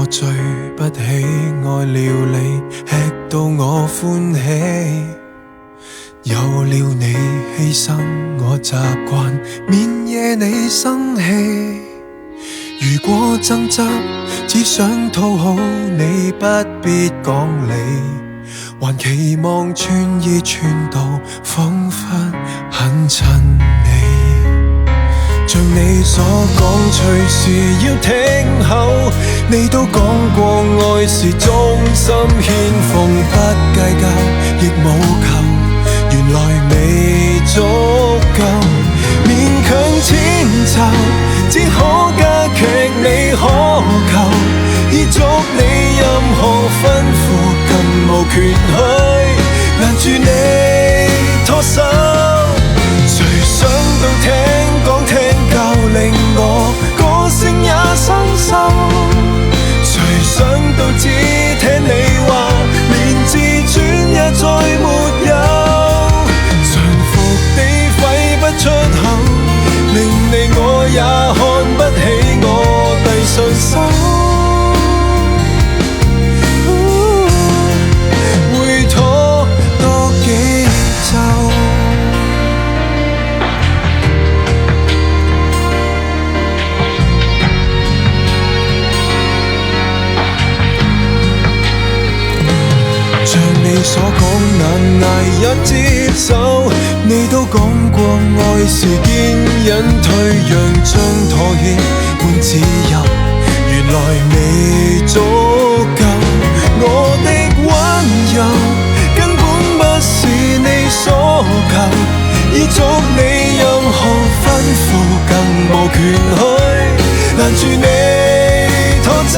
最不喜愛料理，吃到我歡喜。有了你犧牲我習慣，免惹你生氣。如果爭執只想討好你，不必講理，還期望穿衣穿到彷彿很襯你。像你所講，隨時要聽候。你都講過愛是忠心獻奉，不計較亦無求，原來未足夠，勉強遷就，只可加劇你渴求。依足你任何吩咐，更無權去攔住你拖手。誰想到聽講聽教，令我個性也生鏽。誰想到只聽你話，連自尊也再沒有。馴服地揮不出口，令你我也看不起我遞上手。會拖多幾週。像你所講難捱也接受，你都講過愛是堅忍退讓，將妥協換自由，原來未足夠。我的溫柔根本不是你所求，依足你任何吩咐，更無權去攔住你拖走。